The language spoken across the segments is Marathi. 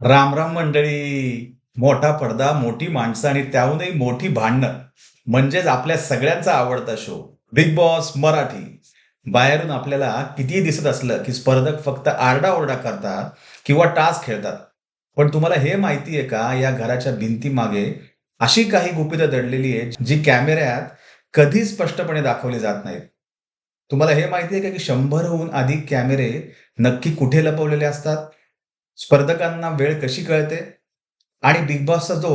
राम राम मंडळी. मोठा पडदा, मोठी माणसं आणि त्याहूनही मोठी भांडणं म्हणजेच आपल्या सगळ्यांचा आवडता शो बिग बॉस मराठी. बाहेरून आपल्याला कितीही दिसत असलं की स्पर्धक फक्त आरडाओरडा करतात किंवा टास्क खेळतात. पण तुम्हाला हे माहिती आहे का, या घराच्या भिंतीमागे अशी काही गुपितं दडलेली आहेत जी कॅमेऱ्यात कधी स्पष्टपणे दाखवली जात नाहीत. तुम्हाला हे माहिती आहे का की 100हून अधिक कॅमेरे नक्की कुठे लपवलेले असतात? स्पर्धकांना वेळ कशी कळते? आणि बिग बॉसचा जो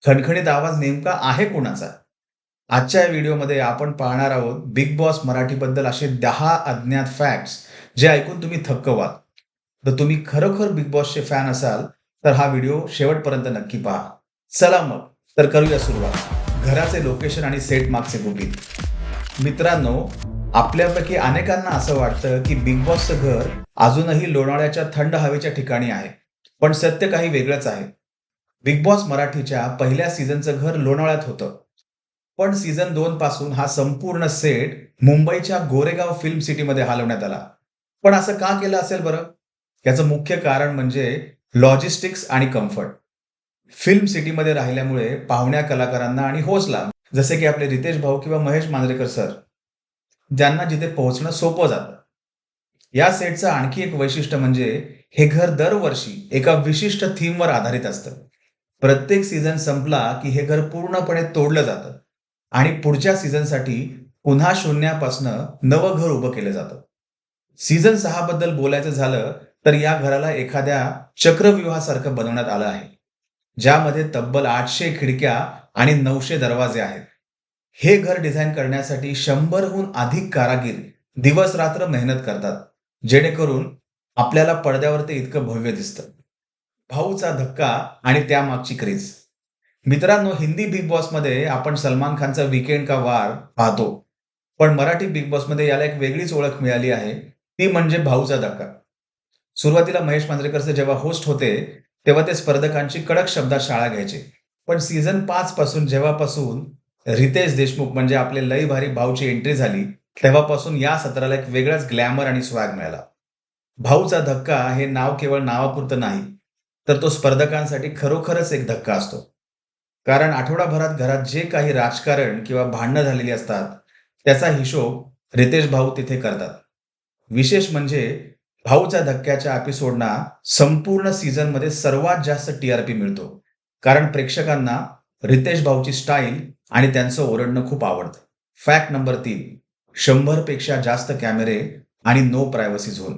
खणखणीत आवाज नेमका आहे कुणाचा? आजच्या या व्हिडिओमध्ये आपण पाहणार आहोत बिग बॉस मराठीबद्दल असे 10 अज्ञात फॅक्ट्स जे ऐकून तुम्ही थक्क व्हाल. तर तुम्ही खरोखर बिग बॉसचे फॅन असाल तर हा व्हिडिओ शेवटपर्यंत नक्की पहा. चला मग तर करूया सुरुवात. घराचे लोकेशन आणि सेट मागचे गुपित. मित्रांनो, आपल्यापैकी अनेकांना असं वाटतं की बिग बॉसचं घर अजूनही लोणावळ्याच्या थंड हवेच्या ठिकाणी आहे. पण सत्य काही वेगळंच आहे. बिग बॉस मराठीच्या पहिल्या सीझनचं घर लोणावळ्यात होतं. पण सीझन 2 पासून हा संपूर्ण सेट मुंबईच्या गोरेगाव फिल्म सिटीमध्ये हलवण्यात आला. पण असं का केलं असेल बरं? याचं मुख्य कारण म्हणजे लॉजिस्टिक्स आणि कम्फर्ट. फिल्म सिटीमध्ये राहिल्यामुळे पाहुण्या कलाकारांना आणि होस्टला, जसे की आपले रितेश भाऊ किंवा महेश मांजरेकर सर, ज्यांना जिथे पोहोचणं सोपं जातं. या सेटचं आणखी एक वैशिष्ट्य म्हणजे हे घर दरवर्षी एका विशिष्ट थीमवर आधारित असतं. प्रत्येक सीझन संपला की हे घर पूर्णपणे तोडलं जातं आणि पुढच्या सीझनसाठी पुन्हा शून्यापासनं नवं घर उभं केलं जातं. सीझन 6 बद्दल बोलायचं झालं तर या घराला एखाद्या चक्रव्यूहासारखं बनवण्यात आलं आहे, ज्यामध्ये तब्बल 800 खिडक्या आणि 900 दरवाजे आहेत. हे घर डिझाईन करण्यासाठी 100हून अधिक कारागीर दिवस-रात्र मेहनत करतात, जेणेकरून आपल्याला पडद्यावर ते इतकं भव्य दिसतं. भाऊचा धक्का आणि त्यामागची क्रेझ. मित्रांनो, हिंदी बिग बॉसमध्ये आपण सलमान खानचा वीकेंड का वार पाहतो. पण मराठी बिग बॉसमध्ये याला एक वेगळीच ओळख मिळाली आहे, ती म्हणजे भाऊचा धक्का. सुरुवातीला महेश मांजरेकरचे जेव्हा होस्ट होते, तेव्हा ते स्पर्धकांची कडक शब्दात शाळा घ्यायचे. पण सीझन 5 पासून जेव्हापासून रितेश देशमुख म्हणजे आपले लई भारी भाऊची एंट्री झाली, तेव्हापासून या सत्राला एक वेगळाच ग्लॅमर आणि स्वॅग मिळाला. भाऊचा धक्का हे नाव केवळ नावापुरतं नाही, तर तो स्पर्धकांसाठी खरोखरच एक धक्का असतो. कारण आठवडाभरात घरात जे काही राजकारण किंवा भांडणं झालेली असतात, त्याचा हिशोब रितेश भाऊ तिथे करतात. विशेष म्हणजे भाऊच्या धक्क्याच्या एपिसोडना संपूर्ण सीझनमध्ये सर्वात जास्त टीआरपी मिळतो. कारण प्रेक्षकांना रितेश भाऊची स्टाईल आणि त्यांचं ओरडणं खूप आवडतं. Fact number 3. 100 पेक्षा जास्त कॅमेरे आणि नो प्रायव्हसी झोन.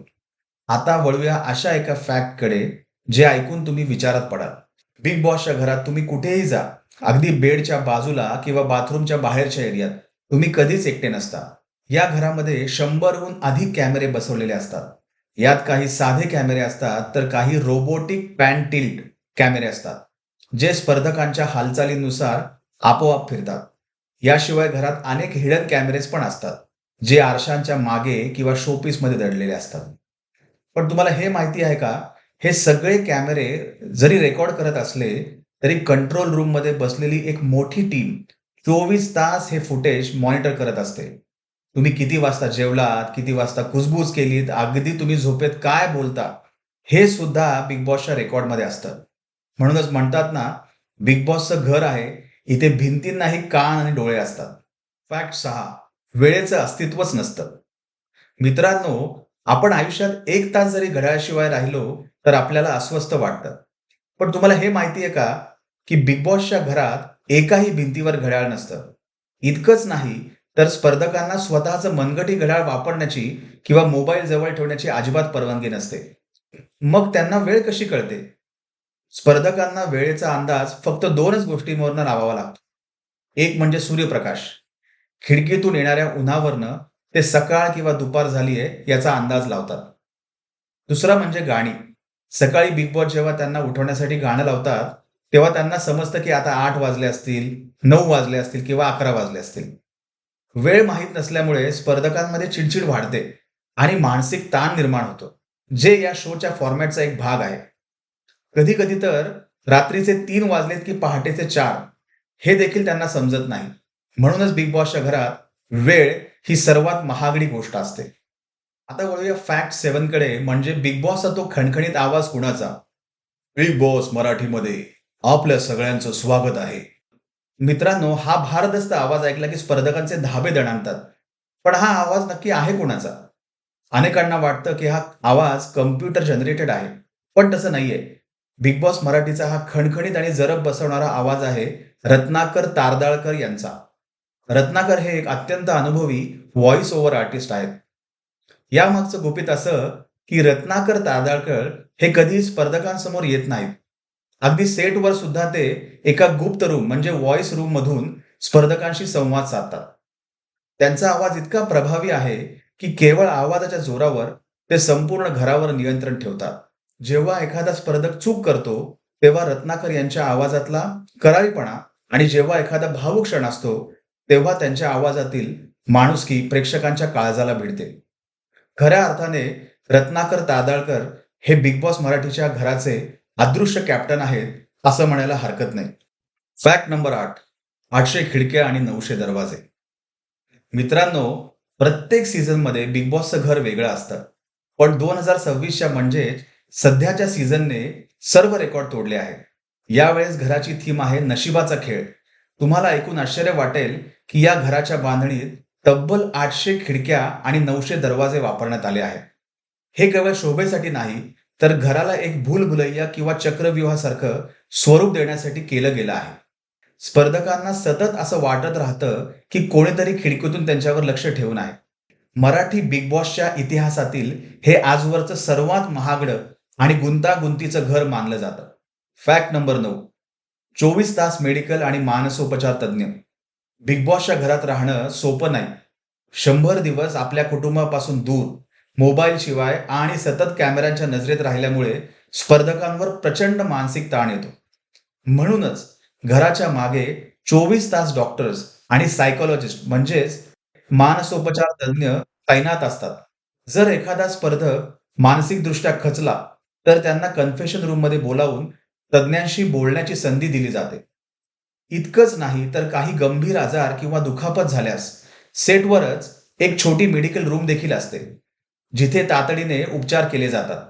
आता वळूया अशा एका फॅक्टकडे जे ऐकून तुम्ही विचारात पडाल. बिग बॉसच्या घरात तुम्ही कुठेही जा, अगदी बेडच्या बाजूला किंवा बाथरूमच्या बाहेरच्या एरियात, तुम्ही कधीच एकटे नसता. या घरामध्ये 100हून अधिक कॅमेरे बसवलेले असतात. यात काही साधे कॅमेरे असतात तर काही रोबोटिक पॅन टिल्ट कॅमेरे असतात, जे स्पर्धकांच्या हालचालीनुसार आपोआप फिरतात. याशिवाय घरात अनेक हिडन कॅमेरेज पण असतात, जे आरशांच्या मागे किंवा शोपीसमध्ये दडलेले असतात. पण तुम्हाला हे माहिती आहे का, हे सगळे कॅमेरे जरी रेकॉर्ड करत असले तरी कंट्रोल रूममध्ये बसलेली एक मोठी टीम 24 तास हे फुटेज मॉनिटर करत असते. तुम्ही किती वाजता जेवलात, किती वाजता कुजबूज केलीत, अगदी तुम्ही झोपेत काय बोलता, हे सुद्धा बिग बॉसच्या रेकॉर्डमध्ये असतं. म्हणूनच म्हणतात ना, बिग बॉसचं घर आहे, इथे भिंतींनाही कान आणि डोळे असतात. फॅक्ट 6. वेळेचं अस्तित्वच नसतं. मित्रांनो, आपण आयुष्यात 1 तास जरी घड्याळाशिवाय राहिलो तर आपल्याला अस्वस्थ वाटतं. पण तुम्हाला हे माहिती आहे का, की बिग बॉसच्या घरात एकाही भिंतीवर घड्याळ नसतं. इतकंच नाही तर स्पर्धकांना स्वतःचं मनगटी घड्याळ वापरण्याची किंवा मोबाईल जवळ ठेवण्याची अजिबात परवानगी नसते. मग त्यांना वेळ कशी कळते? स्पर्धकांना वेळेचा अंदाज फक्त 2च गोष्टींवरनं लावावा लागतो. एक म्हणजे सूर्यप्रकाश. खिडकीतून येणाऱ्या उन्हावरनं ते सकाळ किंवा दुपार झालीये याचा अंदाज लावतात. दुसरा म्हणजे गाणी. सकाळी बिग बॉस जेव्हा त्यांना उठवण्यासाठी गाणं लावतात, तेव्हा त्यांना समजतं की आता 8 वाजले असतील, 9 वाजले असतील किंवा 11 वाजले असतील. वेळ माहीत नसल्यामुळे स्पर्धकांमध्ये चिडचिड वाढते आणि मानसिक ताण निर्माण होतो, जे या शोच्या फॉर्मॅटचा एक भाग आहे. कधी-कधी तर रात्रीचे 3 वाजलेत की पहाटेचे 4 हे देखील त्यांना समजत नाही. म्हणूनच बिग बॉसच्या घरात वेळ ही सर्वात महागडी गोष्ट असते. आता वळूया फॅक्ट 7 कडे, म्हणजे बिग बॉसचा तो खणखणीत आवाज कुणाचा? बिग बॉस मराठीमध्ये आपल्या सगळ्यांचं स्वागत आहे. मित्रांनो, हा भारदस्त आवाज ऐकला की स्पर्धकांचे धाबे दणाणतात. पण हा आवाज नक्की आहे कोणाचा? अनेकांना वाटतं की हा आवाज कम्प्युटर जनरेटेड आहे. पण तसं नाहीये. बिग बॉस मराठीचा हा खणखणीत आणि जरब बसवणारा आवाज आहे रत्नाकर तारदाळकर यांचा. रत्नाकर हे एक अत्यंत अनुभवी व्हॉइस ओव्हर आर्टिस्ट आहेत. यामागचं गुपित असं की रत्नाकर तारदाळकर हे कधीही स्पर्धकांसमोर येत नाहीत. अगदी सेटवर सुद्धा ते एका गुप्त रूम म्हणजे व्हॉइस रूम मधून स्पर्धकांशी संवाद साधतात. त्यांचा आवाज इतका प्रभावी आहे की केवळ आवाजाच्या जोरावर ते संपूर्ण घरावर नियंत्रण ठेवतात. जेव्हा एखादा स्पर्धक चूक करतो तेव्हा रत्नाकर यांच्या आवाजातला करारीपणा आणि जेव्हा एखादा भावुक क्षण असतो तेव्हा त्यांच्या आवाजातील माणुसकी प्रेक्षकांच्या काळजाला भिडते. खऱ्या अर्थाने रत्नाकर तारदाळकर हे बिग बॉस मराठीच्या घराचे अदृश्य कॅप्टन आहेत असं म्हणायला हरकत नाही. Fact number 8. 800 खिडक्या आणि 900 दरवाजे. मित्रांनो, प्रत्येक सीझनमध्ये बिग बॉसचं घर वेगळं असतं. पण 2026च्या म्हणजेच सध्याच्या सीझनने सर्व रेकॉर्ड तोडले आहेत. यावेळेस घराची थीम आहे नशिबाचा खेळ. तुम्हाला ऐकून आश्चर्य वाटेल की या घराच्या बांधणीत तब्बल 800 खिडक्या आणि 900 दरवाजे वापरण्यात आले आहेत. हे केवळ शोभेसाठी नाही तर घराला एक भूलभुलैया किंवा चक्रव्यूहासारखं स्वरूप देण्यासाठी केलं गेलं आहे. स्पर्धकांना सतत असं वाटत राहतं की कोणीतरी खिडकीतून त्यांच्यावर लक्ष ठेवून आहे. मराठी बिग बॉसच्या इतिहासातील हे आजवरचं सर्वात महागडं आणि गुंतागुंतीचं घर मानलं जातं. Fact number 9. 24 तास मेडिकल आणि मानसोपचार तज्ज्ञ. बिग बॉसच्या घरात राहणं सोपं नाही. 100 दिवस आपल्या कुटुंबापासून दूर, मोबाईल शिवाय आणि सतत कॅमेऱ्यांच्या नजरेत राहिल्यामुळे स्पर्धकांवर प्रचंड मानसिक ताण येतो. म्हणूनच घराच्या मागे 24 तास डॉक्टर्स आणि सायकोलॉजिस्ट म्हणजेच मानसोपचार तज्ज्ञ तैनात असतात. जर एखादा स्पर्धक मानसिकदृष्ट्या खचला तर त्यांना कन्फेशन रूममध्ये बोलावून तज्ज्ञांशी बोलण्याची संधी दिली जाते. इतकंच नाही तर काही गंभीर आजार किंवा दुखापत झाल्यास सेटवरच एक छोटी मेडिकल रूम देखील असते, जिथे तातडीने उपचार केले जातात.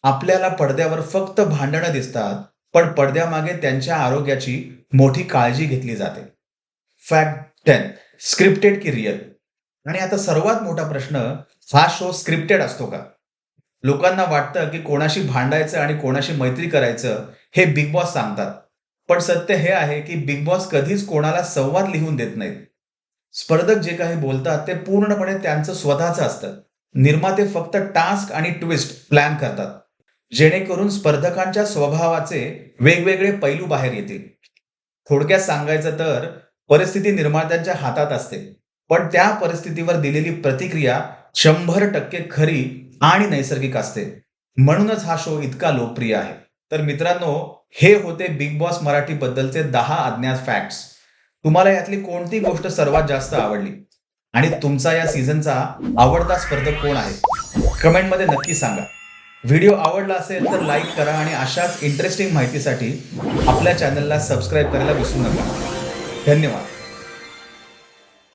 आपल्याला पडद्यावर फक्त भांडणं दिसतात, पण पडद्यामागे त्यांच्या आरोग्याची मोठी काळजी घेतली जाते. फॅक्ट 10. स्क्रिप्टेड की रिअल? आणि आता सर्वात मोठा प्रश्न, हा शो स्क्रिप्टेड असतो का? लोकांना वाटतं की कोणाशी भांडायचं आणि कोणाशी मैत्री करायचं हे बिग बॉस सांगतात. पण सत्य हे आहे की बिग बॉस कधीच कोणाला संवाद लिहून देत नाहीत. स्पर्धक जे काही बोलतात ते पूर्णपणे त्यांचं स्वतःचं असतं. निर्माते फक्त टास्क आणि ट्विस्ट प्लॅन करतात, जेणेकरून स्पर्धकांच्या स्वभावाचे वेगवेगळे पैलू बाहेर येतील. थोडक्यात सांगायचं तर परिस्थिती निर्मात्यांच्या हातात असते, पण त्या परिस्थितीवर दिलेली प्रतिक्रिया 100% खरी आणि नैसर्गिक असते. म्हणूनच हा शो इतका लोकप्रिय आहे. तर मित्रांनो, हे होते बिग बॉस मराठी बद्दलचे 10 अज्ञात फॅक्ट्स. तुम्हाला यातली कोणती गोष्ट सर्वात जास्त आवडली आणि तुमचा या सीझनचा आवडता स्पर्धक कोण आहे? कमेंटमध्ये नक्की सांगा. व्हिडिओ आवडला असेल तर लाईक करा आणि अशाच इंटरेस्टिंग माहितीसाठी आपल्या चॅनलला सबस्क्राईब करायला विसरू नका. धन्यवाद.